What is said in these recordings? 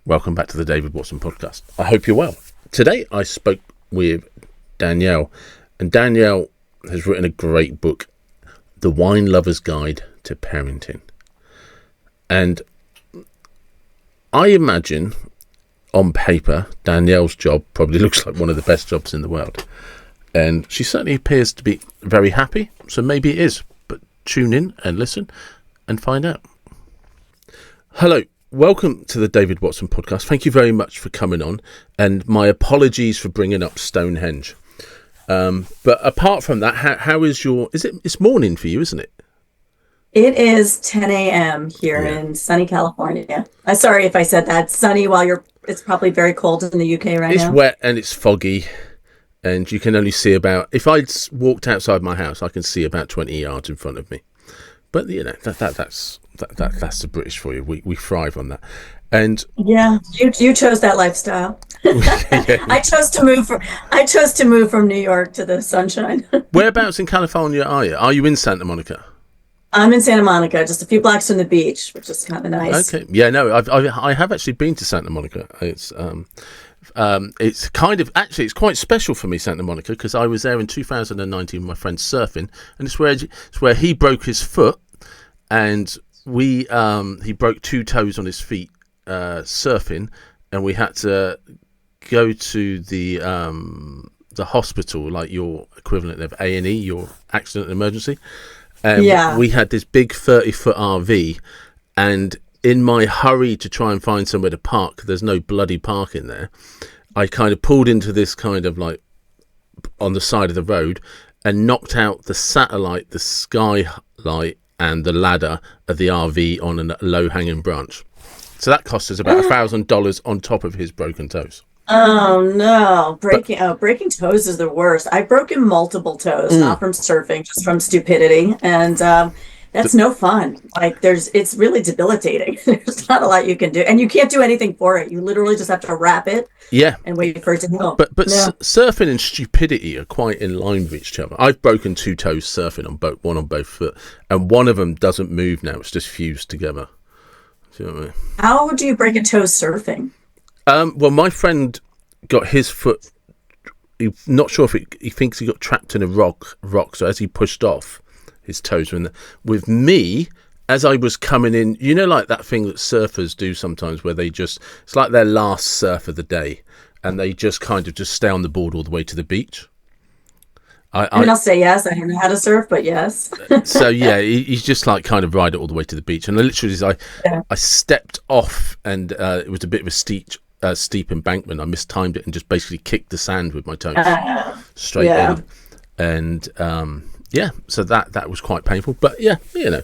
Welcome back to the David Watson podcast. I hope you're well. Today I spoke with Danielle, and Danielle has written a great book, The Wine Lover's Guide to Parenting. And I imagine, on paper, Danielle's job probably looks like one of the best jobs in the world. And she certainly appears to be very happy, so maybe it is. But tune in and listen and find out. Hello. Welcome to the David Watson podcast. Thank you very much for coming on, and my apologies for bringing up Stonehenge. But apart from that, how is your? It's morning for you, isn't it? It is 10 a.m. here in sunny California. I'm sorry if I said that. Sunny while it's probably very cold in the UK right now. It's wet and it's foggy, and you can only see about. If I walked outside my house, I can see about 20 yards in front of me. But you know that's the British for you. We thrive on that. And yeah, you chose that lifestyle. I chose to move from New York to the sunshine. Whereabouts in California are you? Are you in Santa Monica? I'm in Santa Monica, just a few blocks from the beach, which is kind of nice. Okay. Yeah, no, I have actually been to Santa Monica. It's kind of it's quite special for me, Santa Monica, because I was there in 2019 with my friend surfing, and it's where he broke his foot, and he broke 2 toes on his feet surfing, and we had to go to the hospital, like your equivalent of A&E, your accident and emergency. We had this big 30-foot RV, and in my hurry to try and find somewhere to park, there's no bloody parking there, I kind of pulled into this kind of like on the side of the road and knocked out the satellite, the skylight, and the ladder of the RV on a low-hanging branch. So that cost us about $1,000 on top of his broken toes. Oh no! Breaking toes is the worst. I've broken multiple toes, not from surfing, just from stupidity, and that's no fun. Like it's really debilitating. There's not a lot you can do, and you can't do anything for it. You literally just have to wrap it. Yeah. And wait for it to heal. But surfing and stupidity are quite in line with each other. I've broken 2 toes surfing one on both foot, and one of them doesn't move now. It's just fused together. See what I mean? How do you break a toe surfing? Well, my friend got his foot. He's not sure if he thinks he got trapped in a rock. So as he pushed off, his toes were in there. With me, as I was coming in, you know, like that thing that surfers do sometimes, where it's like their last surf of the day, and they just kind of just stay on the board all the way to the beach. I'll say yes. I don't know how to surf, but yes. So yeah, he's just like kind of ride it all the way to the beach, and literally, I stepped off, and it was a bit of a steep embankment. I mistimed it and just basically kicked the sand with my toes straight in, and so that was quite painful. But yeah, you know,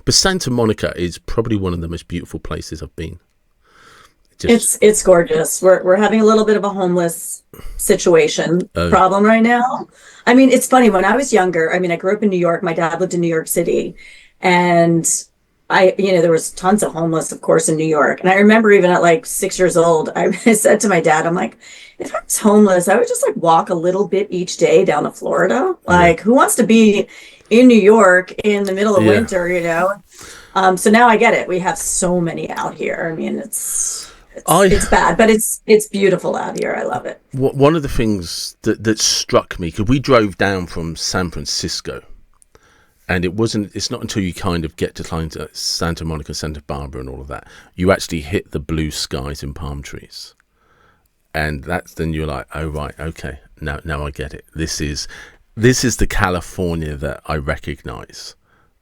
but Santa Monica is probably one of the most beautiful places I've been. It's gorgeous. We're having a little bit of a homeless situation problem right now. I mean, it's funny. When I was younger, I grew up in New York. My dad lived in New York City, and there was tons of homeless, of course, in New York. And I remember even at like 6 years old, I said to my dad, I'm like, if I was homeless, I would just like walk a little bit each day down to Florida. Like, who wants to be in New York in the middle of winter, you know? So now I get it. We have so many out here. I mean, it's bad, but it's beautiful out here. I love it. One of the things that struck me, because we drove down from San Francisco, and it's not until you kind of get to Santa Monica, Santa Barbara and all of that, you actually hit the blue skies and palm trees. And then you're like, oh, right, okay, now I get it. This is the California that I recognize,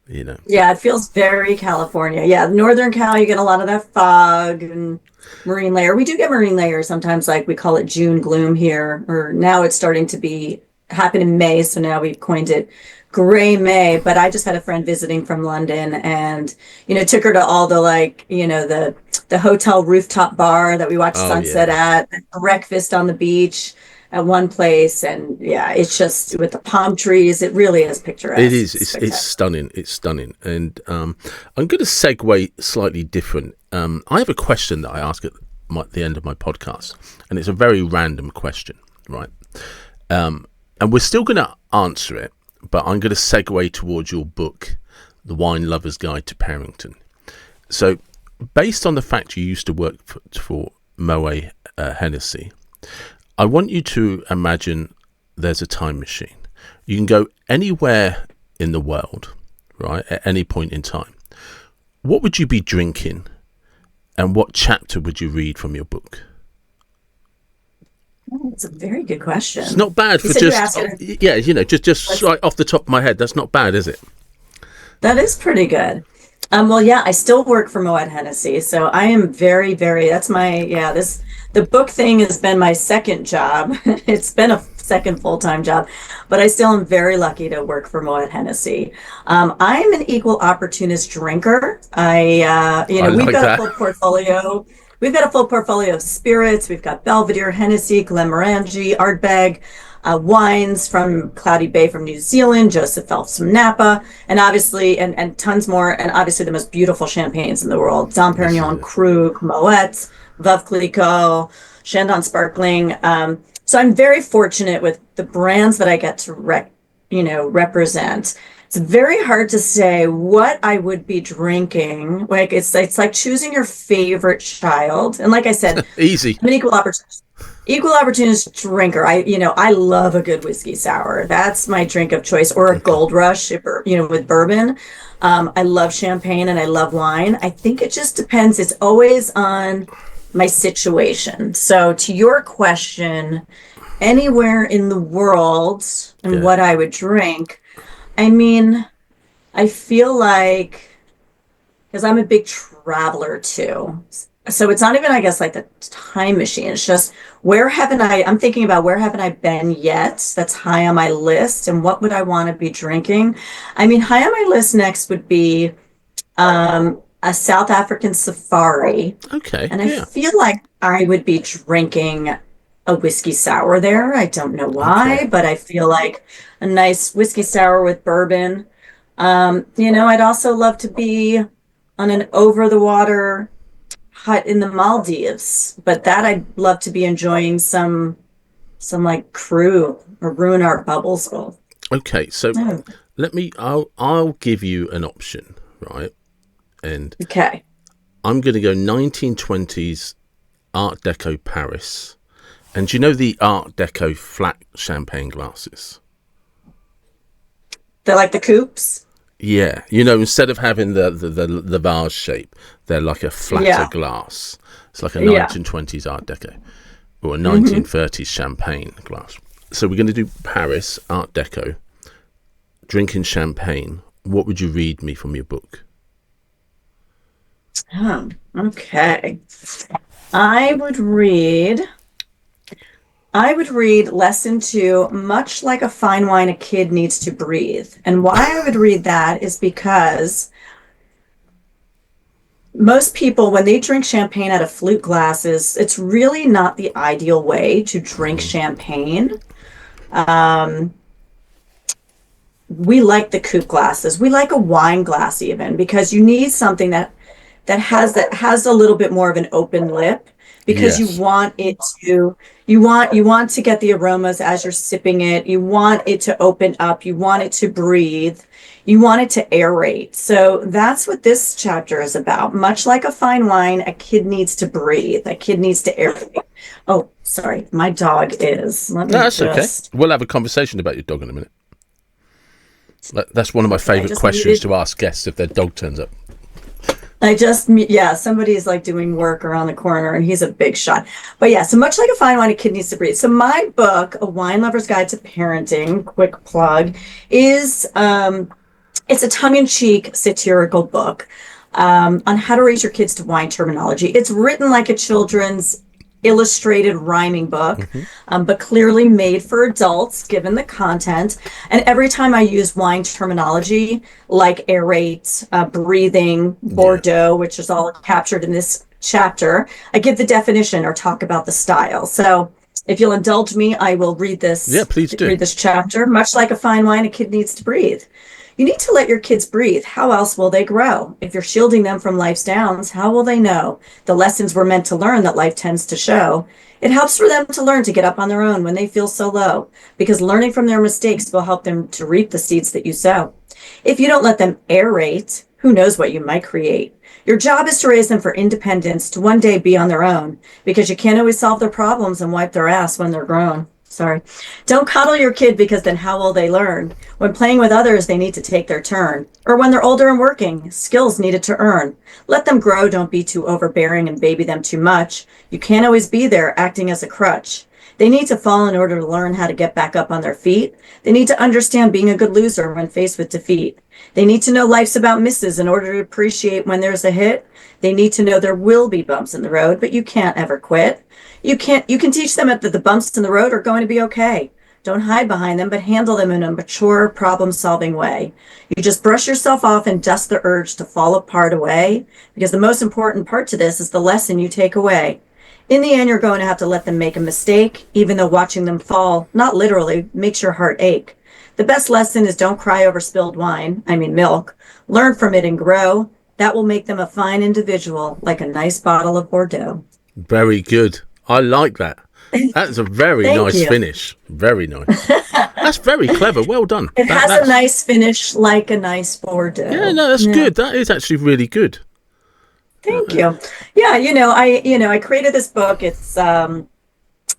you know. Yeah, it feels very California. Yeah, Northern Cal, you get a lot of that fog and marine layer. We do get marine layer sometimes, like we call it June gloom here, or now it's starting to happen in May, so now we've coined it Gray May. But I just had a friend visiting from London, and took her to all the the hotel rooftop bar that we watched sunset at, breakfast on the beach at one place, and it's just with the palm trees, it really is picturesque. It is. It's stunning. It's stunning. And I'm going to segue slightly different. I have a question that I ask at the end of my podcast, and it's a very random question, right? And we're still going to answer it, but I'm going to segue towards your book, The Wine Lover's Guide to Parenting. So based on the fact you used to work for Moet Hennessy, I want you to imagine there's a time machine. You can go anywhere in the world, right, at any point in time. What would you be drinking, and what chapter would you read from your book? Oh, that's a very good question. It's not bad for just just right off the top of my head. That's not bad, is it? That is pretty good. Well, yeah, I still work for Moet Hennessy, so I am very, very. That's my the book thing has been my second job. It's been a second full-time job, but I still am very lucky to work for Moet Hennessy. I'm an equal opportunist drinker. We've got a full portfolio. We've got a full portfolio of spirits. We've got Belvedere, Hennessy, Glenmorangie, Ardbeg, wines from Cloudy Bay from New Zealand, Joseph Phelps from Napa, and obviously, and tons more, and obviously the most beautiful champagnes in the world: Dom Perignon, Krug, Moet, Veuve Clicquot, Chandon Sparkling. So I'm very fortunate with the brands that I get to represent. It's very hard to say what I would be drinking. Like it's like choosing your favorite child. And like I said, easy. I'm an equal opportunist drinker. I love a good whiskey sour. That's my drink of choice, or a Gold Rush, with bourbon. I love champagne and I love wine. I think it just depends. It's always on my situation. So to your question, anywhere in the world and what I would drink, I mean, I feel like, because I'm a big traveler too. So it's not even, I guess, like the time machine. It's just I'm thinking about where haven't I been yet? That's high on my list. And what would I want to be drinking? I mean, high on my list next would be a South African safari. Okay. And I feel like I would be drinking a whiskey sour there. I don't know why, but I feel like a nice whiskey sour with bourbon. I'd also love to be on an over-the-water hut in the Maldives, but that I'd love to be enjoying some like crew or ruin our bubbles. Okay, so I'll give you an option, right? And I'm going to go 1920s Art Deco Paris. And do you know the Art Deco flat champagne glasses? They're like the coupes? Yeah. Instead of having the vase shape, they're like a flatter glass. It's like a 1920s Art Deco or a 1930s champagne glass. So we're going to do Paris, Art Deco, drinking champagne. What would you read me from your book? Oh, okay. I would read lesson 2, much like a fine wine, a kid needs to breathe. And why I would read that is because most people, when they drink champagne out of flute glasses, it's really not the ideal way to drink champagne. We like the coupe glasses. We like a wine glass even, because you need something that has a little bit more of an open lip, because you want to get the aromas as you're sipping it. You want it to open up. You want it to breathe. You want it to aerate. So that's what this chapter is about. Much like a fine wine, a kid needs to breathe. A kid needs to aerate. Oh, sorry. My dog is. That's okay. We'll have a conversation about your dog in a minute. That's one of my favorite questions to ask guests if their dog turns up. Somebody's like doing work around the corner and he's a big shot. But so much like a fine wine, a kid needs to breathe. So my book, A Wine Lover's Guide to Parenting, quick plug, is it's a tongue-in-cheek satirical book on how to raise your kids to wine terminology. It's written like a children's illustrated rhyming book, but clearly made for adults given the content. And every time I use wine terminology like aerate, breathing, Bordeaux, which is all captured in this chapter, I give the definition or talk about the style. So if you'll indulge me, I will read this. Yeah, please do. Read this chapter. Much like a fine wine, a kid needs to breathe. You need to let your kids breathe. How else will they grow? If you're shielding them from life's downs, how will they know the lessons we're meant to learn that life tends to show? It helps for them to learn to get up on their own when they feel so low, because learning from their mistakes will help them to reap the seeds that you sow. If you don't let them aerate, who knows what you might create? Your job is to raise them for independence, to one day be on their own, because you can't always solve their problems and wipe their ass when they're grown. Sorry. Don't coddle your kid, because then how will they learn? When playing with others, they need to take their turn. Or when they're older and working, skills needed to earn. Let them grow, don't be too overbearing and baby them too much. You can't always be there acting as a crutch. They need to fall in order to learn how to get back up on their feet. They need to understand being a good loser when faced with defeat. They need to know life's about misses in order to appreciate when there's a hit. They need to know there will be bumps in the road, but you can't ever quit. You can teach them that the bumps in the road are going to be okay. Don't hide behind them, but handle them in a mature, problem-solving way. You just brush yourself off and dust the urge to fall apart away, because the most important part to this is the lesson you take away. In the end, you're going to have to let them make a mistake, even though watching them fall, not literally, makes your heart ache. The best lesson is don't cry over spilled wine, milk. Learn from it and grow. That will make them a fine individual, like a nice bottle of Bordeaux. Very good. I like that. That's a very nice finish. Very nice. That's very clever. Well done. It has a nice finish, like a nice Bordeaux. Yeah, no, that's good. That is actually really good. Thank you. Yeah, I created this book. It's again,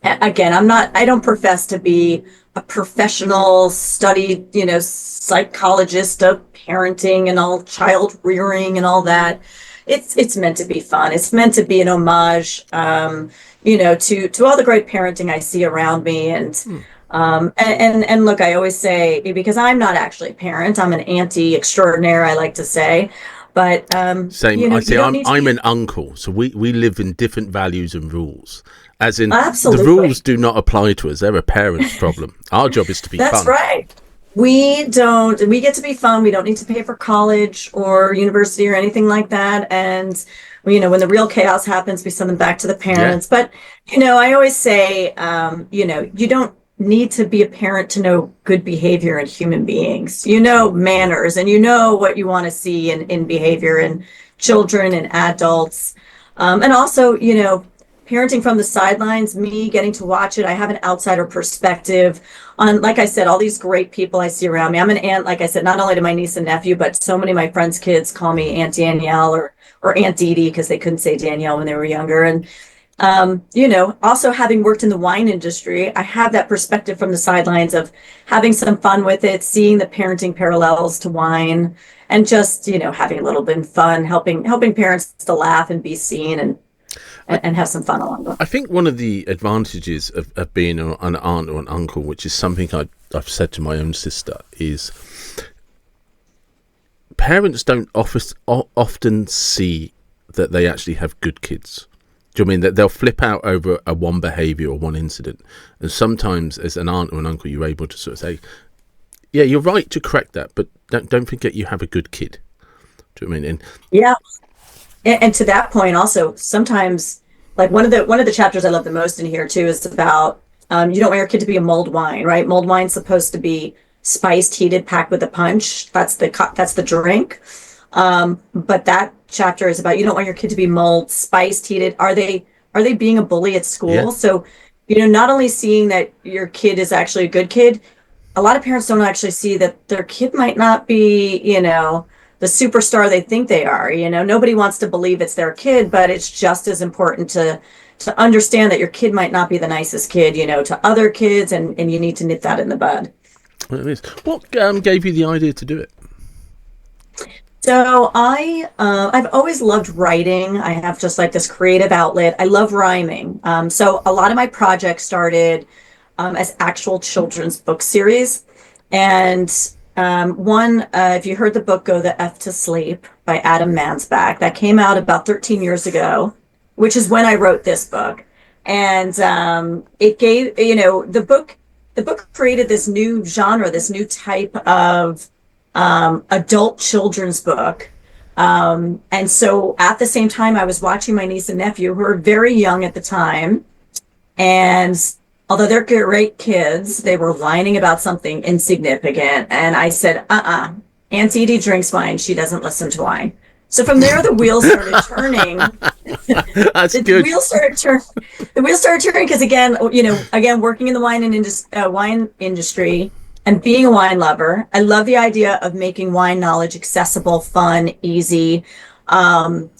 I don't profess to be a professional studied, psychologist of parenting and all child rearing and all that. It's meant to be fun. It's meant to be an homage, to all the great parenting I see around me. And look, I always say, because I'm not actually a parent, I'm an auntie extraordinaire, I like to say. But same. I say I'm an uncle, so we live in different values and rules. As in, absolutely. The rules do not apply to us. They're a parent's problem. Our job is to be fun. That's right. We get to be fun. We don't need to pay for college or university or anything like that. And when the real chaos happens, we send them back to the parents. Yeah. But I always say, you don't need to be a parent to know good behavior in human beings. Manners, and what you want to see in behavior in children and adults. And also, parenting from the sidelines, me getting to watch it, I have an outsider perspective on, like I said, all these great people I see around me. I'm an aunt, like I said, not only to my niece and nephew, but so many of my friends' kids call me Aunt Danielle or Aunt Dee Dee, because they couldn't say Danielle when they were younger. And also having worked in the wine industry, I have that perspective from the sidelines of having some fun with it, seeing the parenting parallels to wine, and just, having a little bit of fun, helping parents to laugh and be seen and have some fun along the way. I think one of the advantages of being an aunt or an uncle, which is something I've said to my own sister, is parents don't often see that they actually have good kids. Do you know what I mean? That they'll flip out over one behaviour or one incident, and sometimes as an aunt or an uncle, you're able to sort of say, "Yeah, you're right to correct that, but don't forget you have a good kid." Do you know what I mean? Yeah, and to that point, also sometimes, like one of the chapters I love the most in here too is about you don't want your kid to be a mulled wine, right? Mulled wine's supposed to be spiced, heated, packed with a punch. That's the drink. But that chapter is about, you don't want your kid to be mulled, spiced, heated. Are they being a bully at school? Yeah. So, not only seeing that your kid is actually a good kid, a lot of parents don't actually see that their kid might not be, the superstar they think they are. Nobody wants to believe it's their kid, but it's just as important to understand that your kid might not be the nicest kid, to other kids, and you need to nip that in the bud. Well, it is. What gave you the idea to do it? So I've always loved writing. I have just like this creative outlet. I love rhyming. So a lot of my projects started as actual children's book series. And one, if you heard the book Go the F to Sleep by Adam Mansbach, that came out about 13 years ago, which is when I wrote this book. And it gave, the book created this new genre, this new type of adult children's book. And so at the same time, I was watching my niece and nephew, who were very young at the time. And although they're great kids, they were whining about something insignificant. And I said, Aunt Dee Dee drinks wine. She doesn't listen to wine. So from there, the wheels started turning. That's the good. The wheels started turning because, again, working in the wine industry, and being a wine lover, I love the idea of making wine knowledge accessible, fun, easy.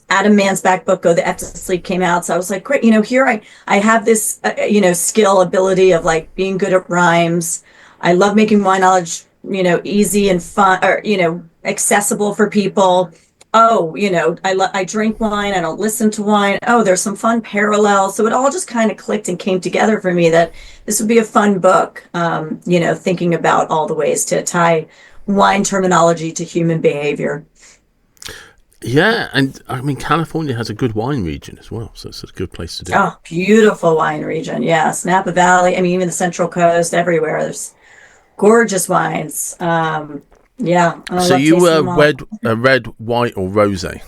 Adam Mansbach book, Go the F to Sleep, came out. So I was like, great, here I have this, skill ability of like being good at rhymes. I love making wine knowledge, easy and fun, or, accessible for people. Oh, I drink wine. I don't listen to wine. Oh, there's some fun parallels. So it all just kind of clicked and came together for me that this would be a fun book. Thinking about all the ways to tie wine terminology to human behavior. Yeah, and I mean, California has a good wine region as well, so it's a good place to do it. Oh, beautiful wine region. Yes. Napa Valley. I mean, even the Central Coast, everywhere. There's gorgeous wines. Yeah. I So love you tasting were them all. red, white, or rosé?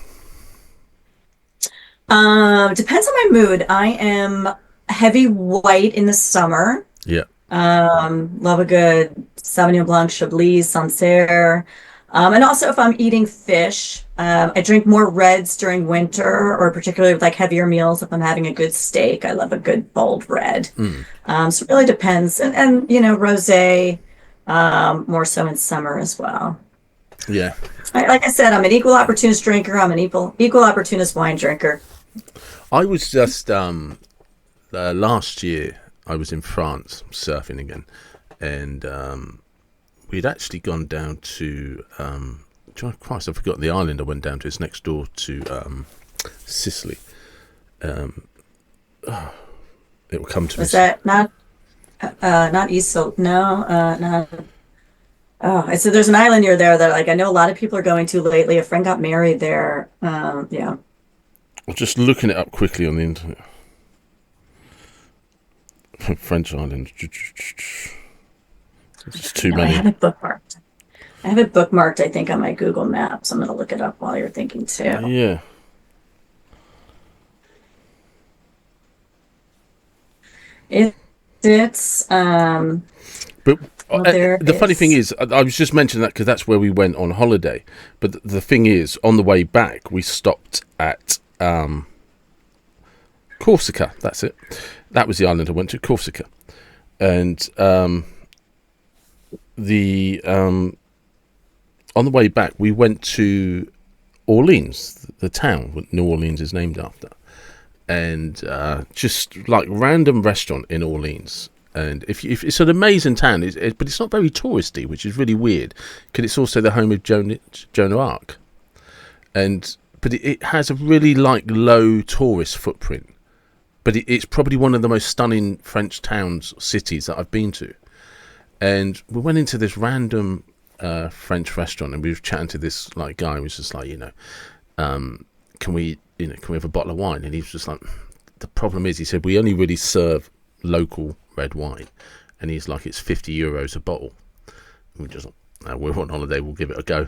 Depends on my mood. I am heavy white in the summer. Yeah. Love a good Sauvignon Blanc, Chablis, Sancerre. And also if I'm eating fish, I drink more reds during winter, or particularly with like heavier meals. If I'm having a good steak, I love a good bold red. So it really depends. And rosé, more so in summer as well. Yeah. Like I said, I'm an equal opportunist drinker. I'm an equal opportunist wine drinker. I was just last year I was in France surfing again, and we'd actually gone down to Christ, I forgot the island I went down to. It's next door to Sicily. It will come to me. Was that not East? No, not. Oh, I said there's an island near there that like I know a lot of people are going to lately. A friend got married there. Yeah. I'm just looking it up quickly on the internet. French island. It's too No, many. I have it bookmarked. I think, on my Google Maps. I'm going to look it up while you're thinking too. Yeah. It's But well, there the funny is. thing is, I was just mentioning that because that's where we went on holiday. But the thing is, on the way back, we stopped at Corsica. That's it. That was the island I went to, Corsica. And the on the way back, we went to Orleans, the town that New Orleans is named after. And just like random restaurant in Orleans. And if it's an amazing town, but it's not very touristy, which is really weird, because it's also the home of Joan of Arc, but it has a really like low tourist footprint. But it's probably one of the most stunning French towns, cities that I've been to. And we went into this random French restaurant, and we were chatting to this like guy who was just like, can we have a bottle of wine? And he was just like, the problem is, he said, we only really serve local red wine, and he's like, it's €50 a bottle. And we just like, we're on holiday, we'll give it a go.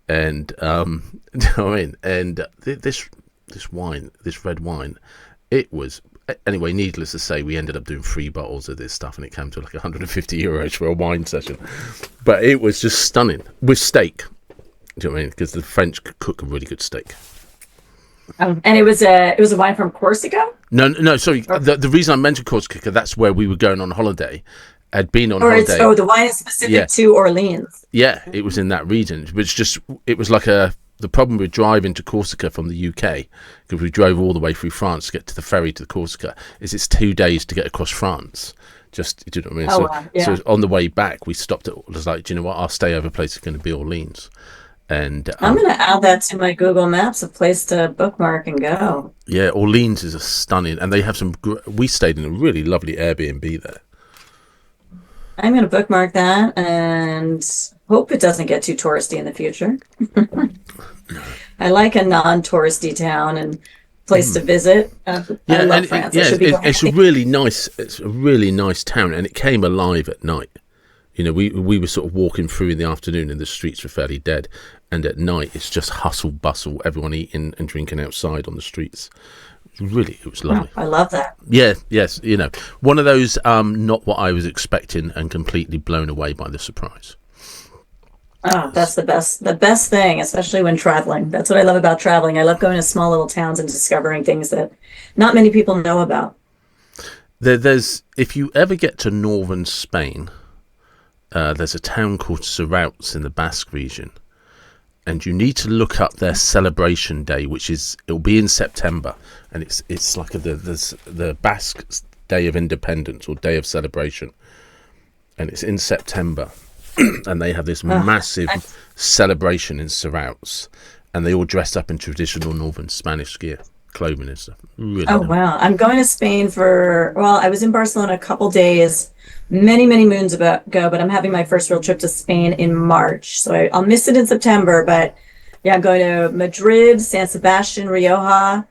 And you know what I mean? And this wine, this red wine, it was anyway. Needless to say, we ended up doing 3 bottles of this stuff, and it came to like €150 for a wine session. But it was just stunning with steak. Do you know what I mean? Because the French cook a really good steak. And it was a wine from Corsica. No, sorry. The reason I mentioned Corsica, that's where we were going on holiday. Had been on holiday. The wine is specific to Orleans. Yeah, it was in that region. It was like the problem with driving to Corsica from the UK, because we drove all the way through France to get to the ferry to Corsica, is it's 2 days to get across France. Just, do you know what I mean? Oh, wow. Yeah. So on the way back, we stopped at, was like, do you know what? Our stayover place is going to be Orleans. And I'm going to add that to my Google Maps, a place to bookmark and go. Yeah, Orleans is a stunning, and they have some. We stayed in a really lovely Airbnb there. I'm going to bookmark that and hope it doesn't get too touristy in the future. I like a non-touristy town and place to visit. I love France. It's a really nice town, and it came alive at night. We were sort of walking through in the afternoon, and the streets were fairly dead, and at night it's just hustle bustle, everyone eating and drinking outside on the streets. It was lovely. Oh, I love that. Yeah, yes, one of those not what I was expecting, and completely blown away by the surprise. Oh, that's the best thing, especially when traveling. That's what I love about traveling. I love going to small little towns and discovering things that not many people know about. There's, if you ever get to northern Spain, there's a town called Saraut in the Basque region, and you need to look up their celebration day, it'll be in September, and it's like the Basque Day of Independence or Day of Celebration, and it's in September, and they have this massive celebration in Saraus, and they all dress up in traditional northern Spanish gear, clothing and stuff. Really nice. Wow. I'm going to Spain I was in Barcelona a couple days many moons ago, but I'm having my first real trip to Spain in March, so I'll miss it in September. But yeah, I'm going to Madrid, San Sebastian, Rioja,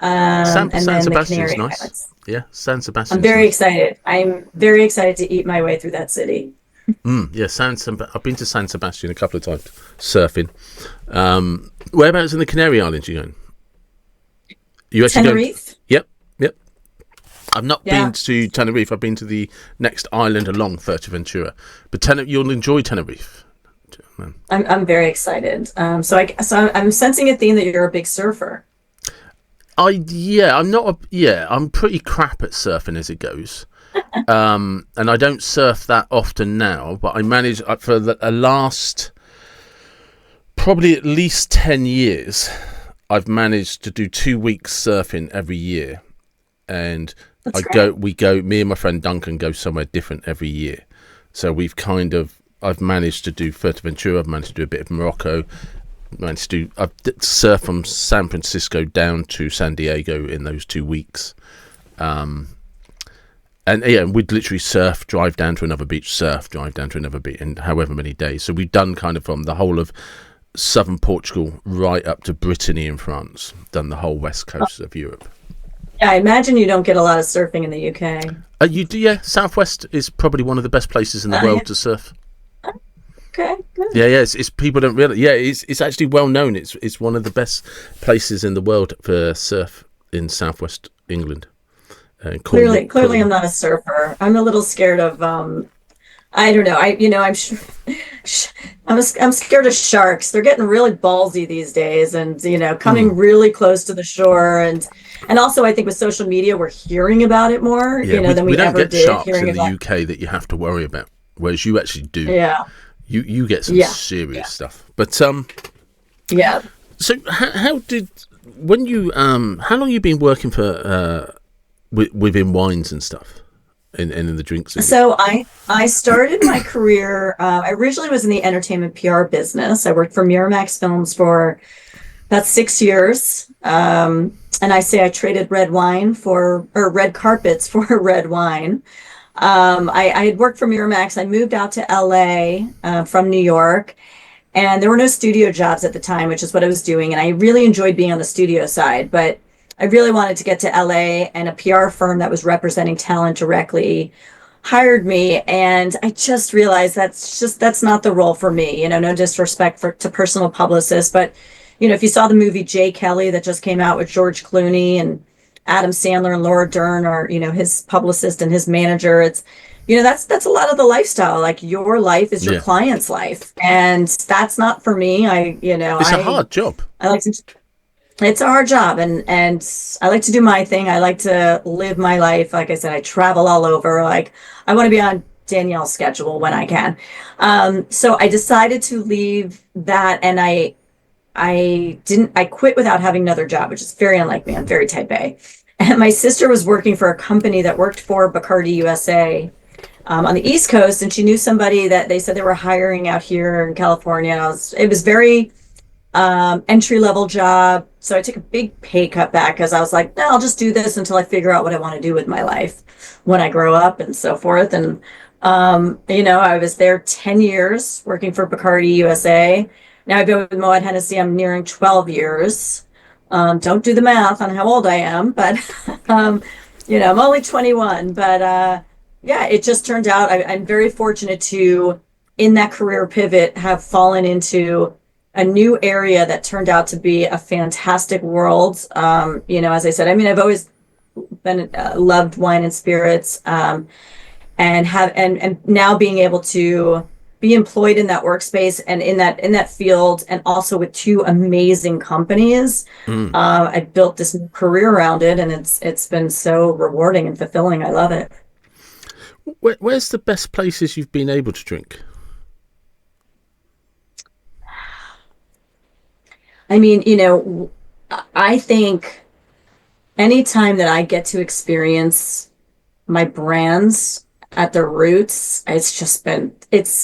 San and then the Sebastian's Canary nice. Islands. Yeah, San Sebastian. I'm very excited. I'm very excited to eat my way through that city. Yeah, I've been to San Sebastian a couple of times surfing. Whereabouts in the Canary Islands are you going? You actually Tenerife? Yep. I've not been to Tenerife. I've been to the next island along Fuerteventura. But you'll enjoy Tenerife. I'm very excited. So I'm sensing a theme that you're a big surfer. I'm pretty crap at surfing as it goes. And I don't surf that often now, but I managed for the last probably at least 10 years. I've managed to do 2 weeks surfing every year, and me and my friend Duncan go somewhere different every year. So I've managed to do Fuerteventura, I've managed to do a bit of Morocco, I've surfed from San Francisco down to San Diego in those 2 weeks. And we'd literally surf, drive down to another beach, surf, drive down to another beach in however many days. So we've done kind of from the whole of southern Portugal right up to Brittany in France, done the whole west coast of Europe. Yeah, I imagine you don't get a lot of surfing in the UK. You do, yeah. Southwest is probably one of the best places in the world to surf. Okay, good. Yeah. It's people don't realize. Yeah, it's actually well known. It's one of the best places in the world for surf in Southwest England. Clearly, I'm not a surfer. I'm a little scared of. I don't know. I'm scared of sharks. They're getting really ballsy these days, and coming really close to the shore, and also I think with social media we're hearing about it more. Than we ever did. We don't get sharks in the UK that you have to worry about, whereas you actually do. Yeah. You get some serious stuff, but Yeah. So how long you been working for within wines and stuff? In the drinks. So I started my career. I originally was in the entertainment PR business. I worked for Miramax Films for about 6 years. And I traded red carpets for red wine. I had worked for Miramax. I moved out to LA from New York, and there were no studio jobs at the time, which is what I was doing. And I really enjoyed being on the studio side, but I really wanted to get to LA, and a PR firm that was representing talent directly hired me. And I just realized that's not the role for me. No disrespect to personal publicists, but if you saw the movie Jay Kelly that just came out with George Clooney, and Adam Sandler and Laura Dern are, his publicist and his manager, it's, that's a lot of the lifestyle. Like, your life is your client's life, and that's not for me. It's a hard job. It's a hard job, and I like to do my thing. I like to live my life. Like I said, I travel all over. Like, I want to be on Danielle's schedule when I can. So I decided to leave that, and I quit without having another job, which is very unlike me. I'm very type A. And my sister was working for a company that worked for Bacardi USA on the East Coast, and she knew somebody that they said they were hiring out here in California. It was very entry-level job. So I took a big pay cut back, because I was like, no, I'll just do this until I figure out what I want to do with my life when I grow up and so forth. And, I was there 10 years working for Bacardi USA. Now I've been with Moet Hennessy. I'm nearing 12 years. Don't do the math on how old I am, but, I'm only 21. But it just turned out I'm very fortunate to, in that career pivot, have fallen into a new area that turned out to be a fantastic world. As I said, I've always been loved wine and spirits, and now being able to be employed in that workspace and in that field, and also with 2 amazing companies. I built this new career around it, and it's been so rewarding and fulfilling. I love it. Where's the best places you've been able to drink? I mean, I think anytime that I get to experience my brands at their roots, it's just been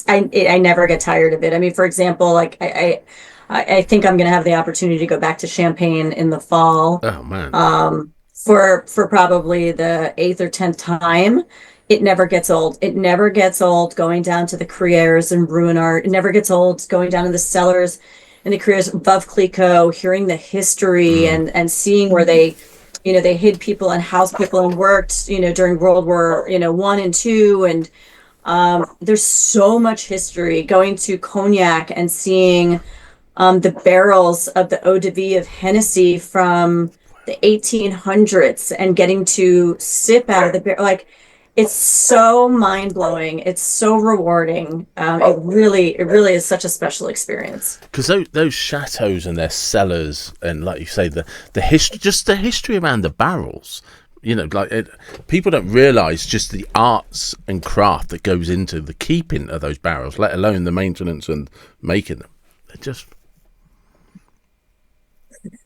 I never get tired of it. I mean, for example, like I think I'm gonna have the opportunity to go back to Champagne in the fall, Oh man. for probably the eighth or tenth time. It never gets old. It never gets old going down to the Criers and Ruinart. It never gets old going down to the cellars and the Criers above Clicquot, hearing the history and seeing where they hid people and housed people and worked, during World War, One and Two. And there's so much history going to Cognac and seeing the barrels of the eau de vie of Hennessy from the 1800s and getting to sip out of the barrel. Like, it's so mind blowing. It's so rewarding. It really is such a special experience. Because those chateaus and their cellars, and like you say, the history, just the history around the barrels. People don't realise just the arts and craft that goes into the keeping of those barrels, let alone the maintenance and making them. They're just.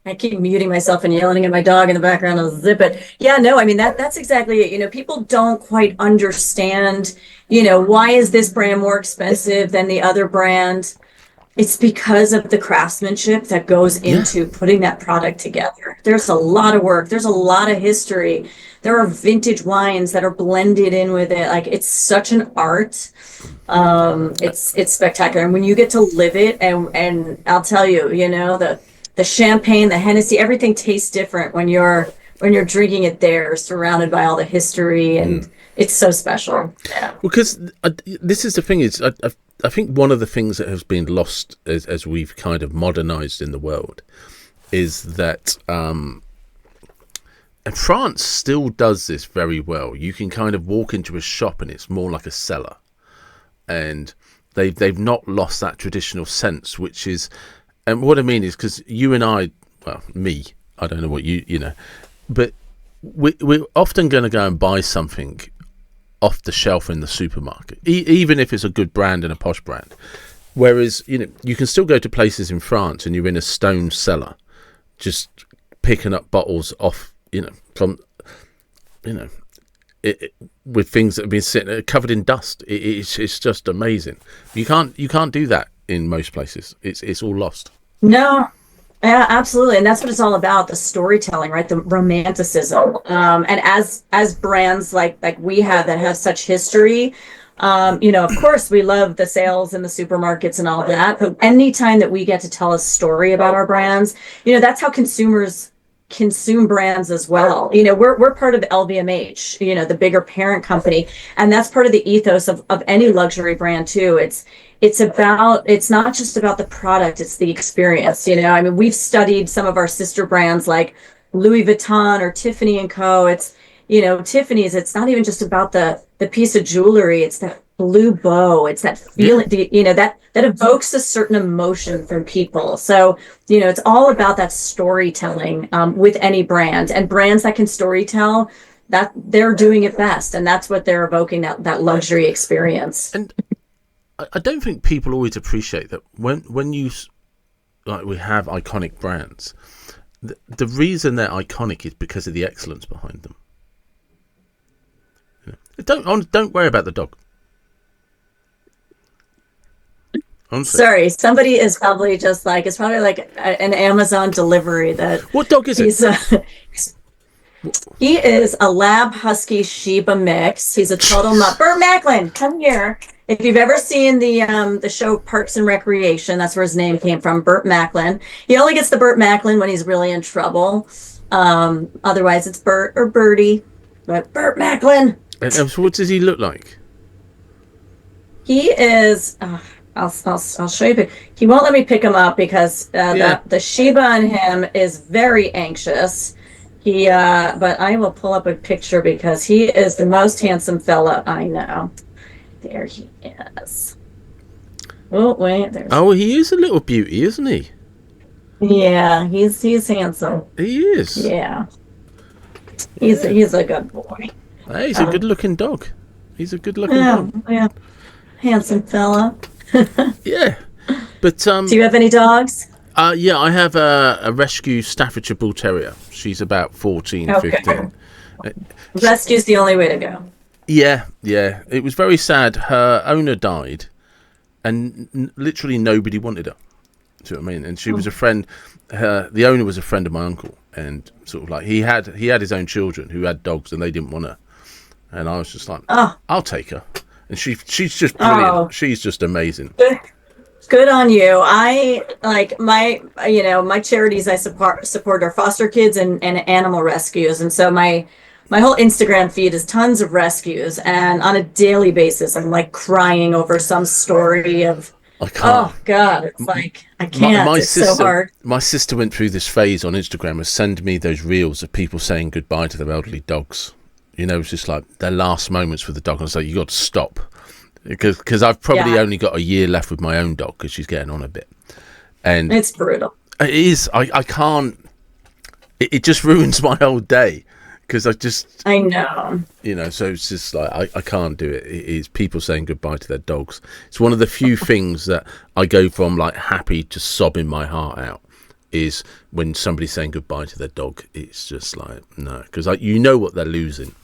I keep muting myself and yelling at my dog in the background. I'll zip it. Yeah, no, I mean that's exactly it. People don't quite understand, why is this brand more expensive than the other brand? It's because of the craftsmanship that goes into putting that product together. There's a lot of work. There's a lot of history. There are vintage wines that are blended in with it. Like, it's such an art. It's spectacular. And when you get to live it, and I'll tell you, the champagne, the Hennessy, everything tastes different when you're drinking it there, surrounded by all the history, and it's so special. Yeah. Because this is the thing is, I think one of the things that has been lost as we've kind of modernized in the world is that and France still does this very well. You can kind of walk into a shop and it's more like a cellar, and they've not lost that traditional sense, which is. And what I mean is, because you and I, well, me, I don't know what but we're often going to go and buy something off the shelf in the supermarket, even if it's a good brand and a posh brand. Whereas, you can still go to places in France and you're in a stone cellar, just picking up bottles off, from, with things that have been sitting covered in dust. It's just amazing. You can't do that in most places. It's all lost. No, yeah, absolutely. And that's what it's all about, the storytelling, right? The romanticism. And as brands like we have that have such history, of course we love the sales in the supermarkets and all of that, but anytime that we get to tell a story about our brands, that's how consumers consume brands as well. We're part of LVMH, the bigger parent company, and that's part of the ethos of any luxury brand too. It's not just about the product, it's the experience. I mean, we've studied some of our sister brands like Louis Vuitton or Tiffany and Co. It's, Tiffany's, it's not even just about the piece of jewelry, it's that blue bow, it's that feeling, that evokes a certain emotion from people. So, it's all about that storytelling with any brand, and brands that can storytell, that they're doing it best, and that's what they're evoking, that luxury experience. And I don't think people always appreciate that when you, like, we have iconic brands, the reason they're iconic is because of the excellence behind them. Don't worry about the dog. Honestly. Sorry, somebody is probably just like, it's probably like an Amazon delivery that. What dog is it? He is a Lab Husky Shiba mix. He's a total mutt. Burt Macklin, come here. If you've ever seen the show Parks and Recreation, that's where his name came from, Burt Macklin. He only gets the Burt Macklin when he's really in trouble. Otherwise, it's Burt or Bertie, but Burt Macklin. And so what does he look like? He is. I'll show you. He won't let me pick him up because the Shiba on him is very anxious. But I will pull up a picture because he is the most handsome fella I know. There he is. Oh wait, there's. Oh, he is a little beauty, isn't he? Yeah, he's handsome. He is. Yeah, he's a good boy. Hey, he's a good-looking dog. He's a good-looking dog. Yeah, handsome fella. Yeah, but do you have any dogs? Yeah, I have a rescue Staffordshire Bull Terrier. She's about 14, Okay. 15. Rescue's the only way to go. Yeah, yeah. It was very sad. Her owner died, and literally nobody wanted her. Do you know what I mean? And she was a friend. The owner was a friend of my uncle, and sort of like he had his own children who had dogs, and they didn't want her. And I was just like, I'll take her. And she's just brilliant. Oh. She's just amazing. Good on you. I like my charities I support are foster kids and animal rescues. And so my whole Instagram feed is tons of rescues. And on a daily basis, I'm like crying over some story of, I can't. oh God, it's like, I can't. My it's sister, so hard. My sister went through this phase on Instagram of sending me those reels of people saying goodbye to their elderly dogs. You know, it's just like their last moments with the dog. And I was like, you got to stop. Because I've probably only got a year left with my own dog because she's getting on a bit. And it's brutal. It is. I can't. It just ruins my whole day because I know. You know, so it's just like I can't do it. It is people saying goodbye to their dogs. It's one of the few things that I go from like happy to sobbing my heart out is when somebody's saying goodbye to their dog. It's just like no, because you know what they're losing.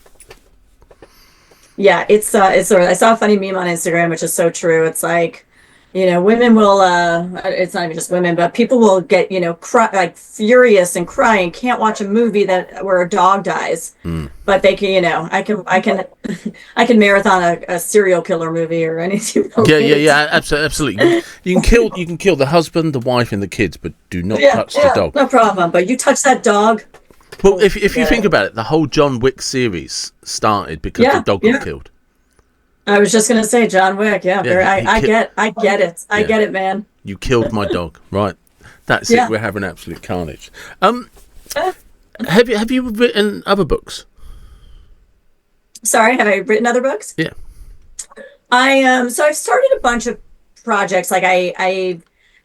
Yeah, it's sort of, I saw a funny meme on Instagram, which is so true. It's like, women will, it's not even just women, but people will get, cry, like furious and crying, can't watch a movie where a dog dies, but they can, I can marathon a serial killer movie or anything. Yeah, absolutely. You can kill the husband, the wife, and the kids, but do not touch the dog. No problem. But you touch that dog. Well, if you think about it, the whole John Wick series started because the dog was killed. I was just gonna say John Wick. Yeah, I get it. I get it, man. You killed my dog, right? That's it. We're having absolute carnage. Have you written other books? Sorry, have I written other books? Yeah. So I've started a bunch of projects. Like I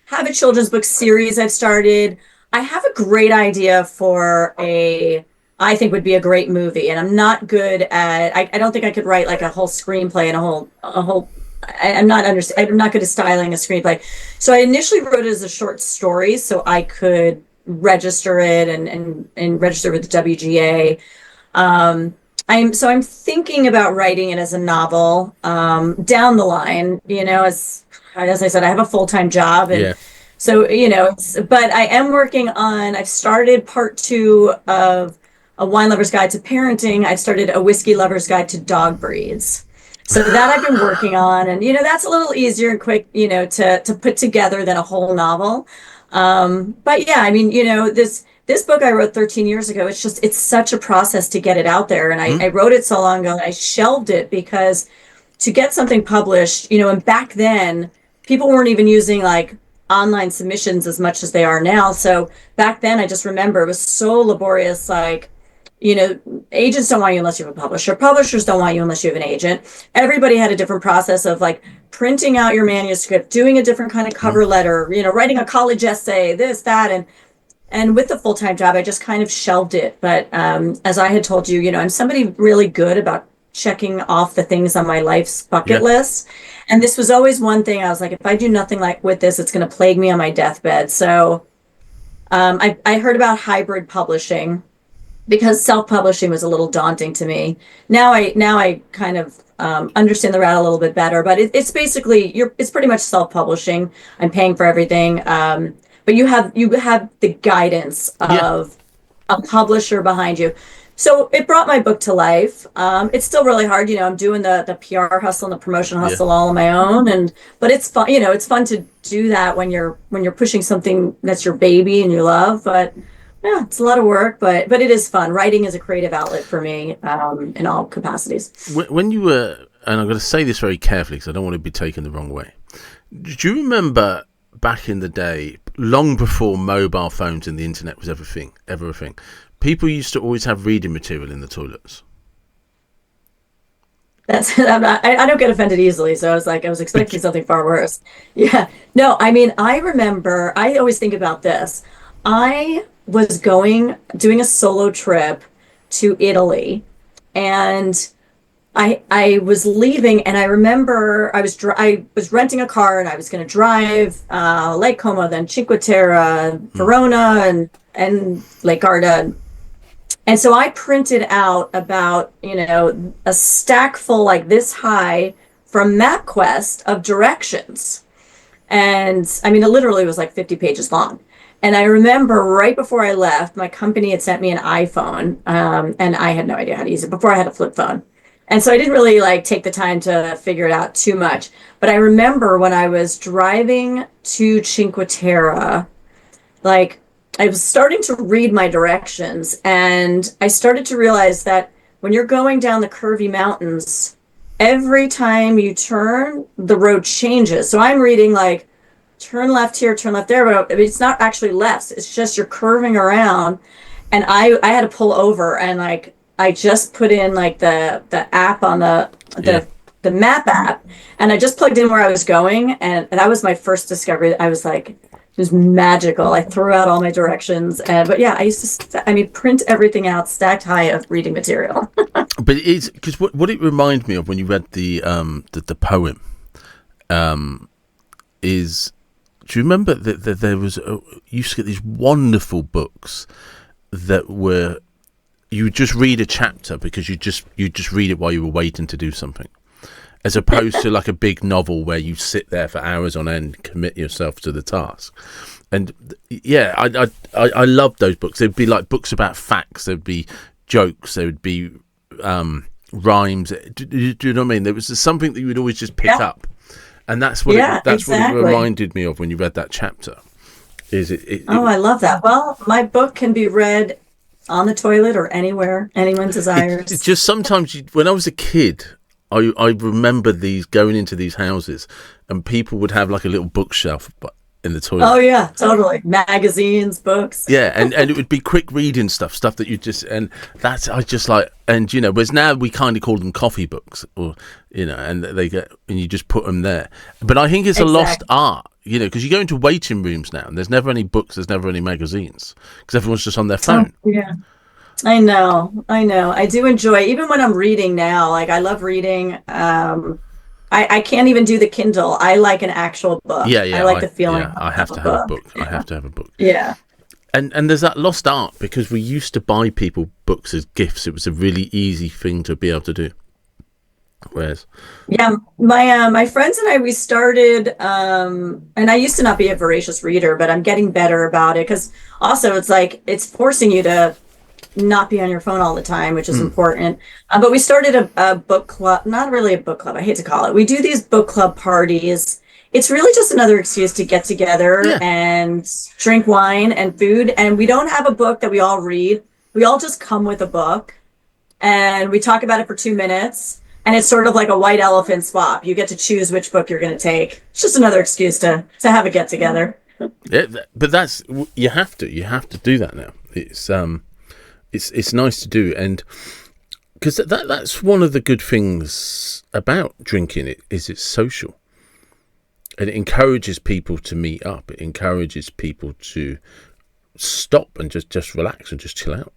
have a children's book series I've started. I have a great idea for I think would be a great movie, and I'm not good at. I don't think I could write like a whole screenplay and a whole. I'm not good at styling a screenplay. So I initially wrote it as a short story, so I could register it and register with the WGA. I'm thinking about writing it as a novel down the line. As I said, I have a full-time job and. So, but I am working on, I've started part 2 of A Wine Lover's Guide to Parenting. I've started A Whiskey Lover's Guide to Dog Breeds. So that I've been working on. And, that's a little easier and quick, to put together than a whole novel. But yeah, I mean, this book I wrote 13 years ago, it's such a process to get it out there. And I wrote it so long ago and I shelved it because to get something published, and back then people weren't even using like online submissions as much as they are now. So back then I just remember it was so laborious. Like, agents don't want you unless you have a publisher. Publishers don't want you unless you have an agent. Everybody had a different process of like printing out your manuscript, doing a different kind of cover letter, writing a college essay, this, that. And with the full-time job, I just kind of shelved it. But as I had told you, I'm somebody really good about checking off the things on my life's bucket list. And this was always one thing I was like, if I do nothing like with this, it's going to plague me on my deathbed. So I heard about hybrid publishing because self-publishing was a little daunting to me. Now I kind of understand the route a little bit better, but it's basically it's pretty much self-publishing. I'm paying for everything. But you have the guidance of a publisher behind you. So it brought my book to life. It's still really hard. I'm doing the PR hustle and the promotion hustle all on my own. But it's fun, it's fun to do that when you're pushing something that's your baby and you love. But yeah, it's a lot of work, but it is fun. Writing is a creative outlet for me in all capacities. When you were, and I'm going to say this very carefully because I don't want to be taken the wrong way. Do you remember back in the day, long before mobile phones and the internet was ever a thing, people used to always have reading material in the toilets? I don't get offended easily, so I was expecting something far worse. Yeah, no, I mean, I remember, I always think about this. I was doing a solo trip to Italy, and I was leaving, and I remember I was renting a car, and I was going to drive Lake Como, then Cinque Terre, Verona, and Lake Garda. And so I printed out about, a stack full like this high from MapQuest of directions. And I mean, it literally was like 50 pages long. And I remember right before I left, my company had sent me an iPhone, and I had no idea how to use it before I had a flip phone. And so I didn't really like take the time to figure it out too much. But I remember when I was driving to Cinque Terre, like I was starting to read my directions, and I started to realize that when you're going down the curvy mountains, every time you turn, the road changes. So I'm reading like turn left here, turn left there, but it's not actually left. It's just you're curving around. And I had to pull over, and like I just put in like the app on the map app, and I just plugged in where I was going, and that was my first discovery. I was like, it was magical. I threw out all my directions, but yeah, I used to print everything out stacked high of reading material. But it's because what it reminded me of when you read the poem is, do you remember that there was you used to get these wonderful books that were, you would just read a chapter because you just read it while you were waiting to do something, as opposed to like a big novel where you sit there for hours on end, commit yourself to the task. And yeah, I loved those books. They'd be like books about facts. There'd be jokes. There would be rhymes. Do you know what I mean? There was something that you would always just pick up, and that's what what it reminded me of when you read that chapter. I love that. Well, my book can be read on the toilet or anywhere anyone desires. It's just sometimes when I was a kid, I remember going into these houses, and people would have like a little bookshelf in the toilet. Oh yeah, totally. Magazines, books. Yeah, and it would be quick reading stuff that you just, and that's, I just like, and whereas now we kind of call them coffee books, or and they get, and you just put them there. But I think it's a lost art, because you go into waiting rooms now, and there's never any books, there's never any magazines, because everyone's just on their phone. Oh, yeah. I know. I do enjoy, even when I'm reading now, like I love reading. I can't even do the Kindle. I like an actual book. Yeah. I like the feeling. Yeah, I have to have a book. Yeah. I have to have a book. Yeah. And there's that lost art, because we used to buy people books as gifts. It was a really easy thing to be able to do. Whereas, yeah, my friends and I, we started, and I used to not be a voracious reader, but I'm getting better about it, because also it's like it's forcing you to not be on your phone all the time, which is important. But we started a book club, not really a book club, I hate to call it. We do these book club parties. It's really just another excuse to get together and drink wine and food. And we don't have a book that we all read. We all just come with a book, and we talk about it for 2 minutes. And it's sort of like a white elephant swap. You get to choose which book you're going to take. It's just another excuse to have a get together. Yeah, but that's, you have to do that now. It's nice to do, and because that's one of the good things about drinking. It's social, and it encourages people to meet up. It encourages people to stop and just relax and just chill out.